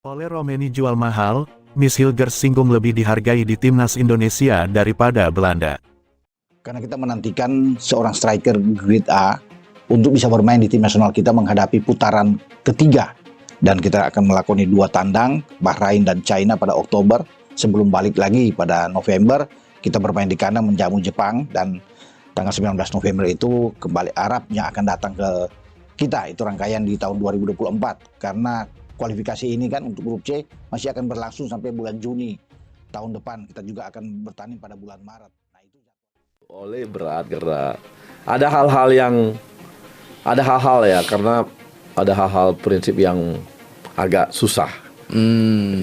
Ole Romeni jual mahal, Miss Hilgers singgung lebih dihargai di timnas Indonesia daripada Belanda. Karena kita menantikan seorang striker grade A untuk bisa bermain di tim nasional kita menghadapi putaran ketiga. Dan kita akan melakoni 2 tandang, Bahrain dan China pada Oktober. Sebelum balik lagi pada November, kita bermain di kandang menjamu Jepang. Dan tanggal 19 November itu kembali Arab yang akan datang ke kita. Itu rangkaian di tahun 2024. Karena kualifikasi ini kan untuk grup C masih akan berlangsung sampai bulan Juni tahun depan. Kita juga akan bertanding pada bulan Maret. Nah, itu Oleh berat gerak. Ada hal-hal ya, karena ada hal-hal prinsip yang agak susah.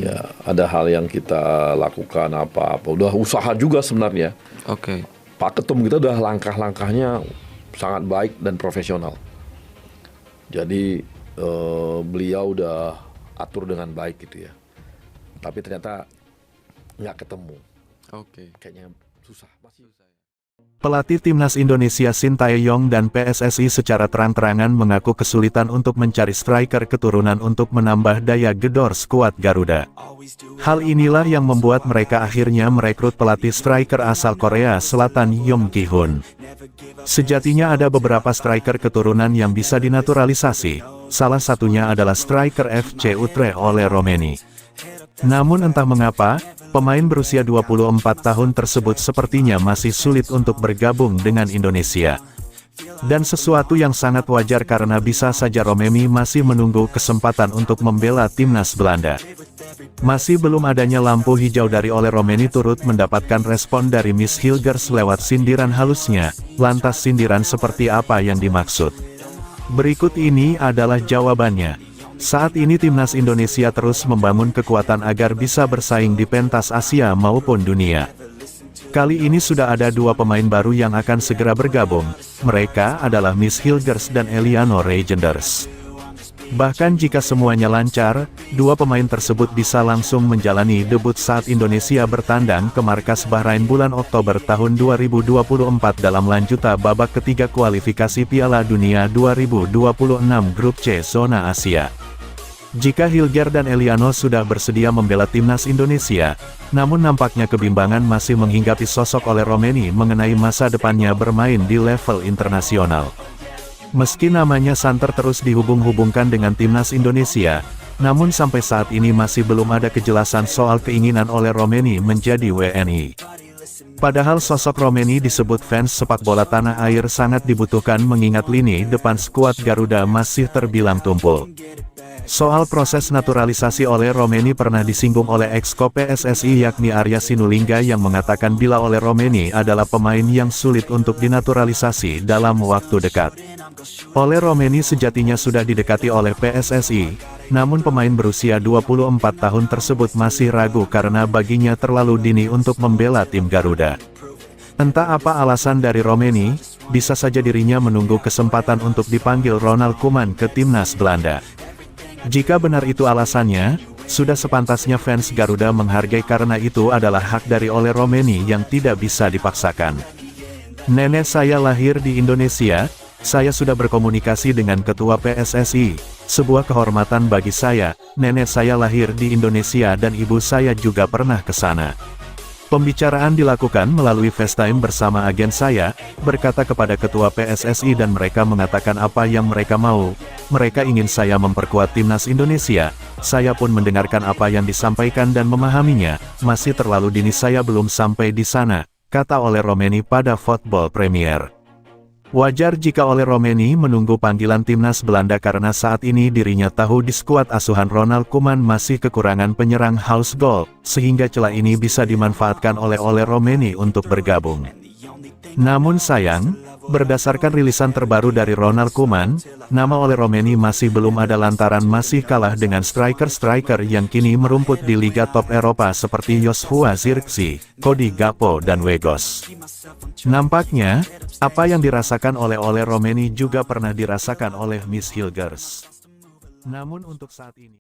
Ya, ada hal yang kita lakukan apa-apa. Udah usaha juga sebenarnya. Oke. Pak Ketum kita udah langkah-langkahnya sangat baik dan profesional. Jadi beliau udah atur dengan baik gitu ya. Tapi ternyata nggak ketemu. Oke. Kayaknya susah. Masih susah. Pelatih timnas Indonesia Sintayong dan PSSI secara terang-terangan mengaku kesulitan untuk mencari striker keturunan untuk menambah daya gedor skuad Garuda. Hal inilah yang membuat mereka akhirnya merekrut pelatih striker asal Korea Selatan Yong Ki-hun. Sejatinya ada beberapa striker keturunan yang bisa dinaturalisasi, salah satunya adalah striker FC Utrecht Ole Romeni. Namun entah mengapa, pemain berusia 24 tahun tersebut sepertinya masih sulit untuk bergabung dengan Indonesia. Dan sesuatu yang sangat wajar karena bisa saja Romeni masih menunggu kesempatan untuk membela timnas Belanda. Masih belum adanya lampu hijau dari Ole Romeni turut mendapatkan respon dari Miss Hilgers lewat sindiran halusnya. Lantas sindiran seperti apa yang dimaksud? Berikut ini adalah jawabannya. Saat ini timnas Indonesia terus membangun kekuatan agar bisa bersaing di pentas Asia maupun dunia. Kali ini sudah ada 2 pemain baru yang akan segera bergabung. Mereka adalah Miss Hilgers dan Eliano Reijenders. Bahkan jika semuanya lancar, 2 pemain tersebut bisa langsung menjalani debut saat Indonesia bertandang ke markas Bahrain bulan Oktober tahun 2024 dalam lanjutan babak ketiga kualifikasi Piala Dunia 2026 Grup C Zona Asia. Jika Hilger dan Eliano sudah bersedia membela timnas Indonesia, namun nampaknya kebimbangan masih menghinggapi sosok Ole Romeni mengenai masa depannya bermain di level internasional. Meski namanya santer terus dihubung-hubungkan dengan timnas Indonesia, namun sampai saat ini masih belum ada kejelasan soal keinginan Ole Romeni menjadi WNI. Padahal sosok Romeni disebut fans sepak bola tanah air sangat dibutuhkan mengingat lini depan skuad Garuda masih terbilang tumpul. Soal proses naturalisasi Ole Romeni pernah disinggung oleh ex-ko PSSI yakni Arya Sinulinga yang mengatakan bila Ole Romeni adalah pemain yang sulit untuk dinaturalisasi dalam waktu dekat. Ole Romeni sejatinya sudah didekati oleh PSSI, namun pemain berusia 24 tahun tersebut masih ragu karena baginya terlalu dini untuk membela tim Garuda. Entah apa alasan dari Romeni, bisa saja dirinya menunggu kesempatan untuk dipanggil Ronald Koeman ke timnas Belanda. Jika benar itu alasannya, sudah sepantasnya fans Garuda menghargai karena itu adalah hak dari Ole Romeni yang tidak bisa dipaksakan. Nenek saya lahir di Indonesia, saya sudah berkomunikasi dengan ketua PSSI, sebuah kehormatan bagi saya, nenek saya lahir di Indonesia dan ibu saya juga pernah ke sana. Pembicaraan dilakukan melalui FaceTime bersama agen saya, berkata kepada ketua PSSI dan mereka mengatakan apa yang mereka mau. Mereka ingin saya memperkuat timnas Indonesia, saya pun mendengarkan apa yang disampaikan dan memahaminya, masih terlalu dini saya belum sampai di sana, kata Ole Romeni pada Football Premier. Wajar jika Ole Romeni menunggu panggilan timnas Belanda karena saat ini dirinya tahu di skuad asuhan Ronald Koeman masih kekurangan penyerang house goal, sehingga celah ini bisa dimanfaatkan oleh Ole Romeni untuk bergabung. Namun sayang, berdasarkan rilisan terbaru dari Ronald Koeman, nama Ole Romeni masih belum ada lantaran masih kalah dengan striker-striker yang kini merumput di liga top Eropa seperti Joshua Zirkzee, Cody Gakpo dan Weghorst. Nampaknya, apa yang dirasakan oleh Ole Romeni juga pernah dirasakan oleh Miss Hilgers. Namun untuk saat ini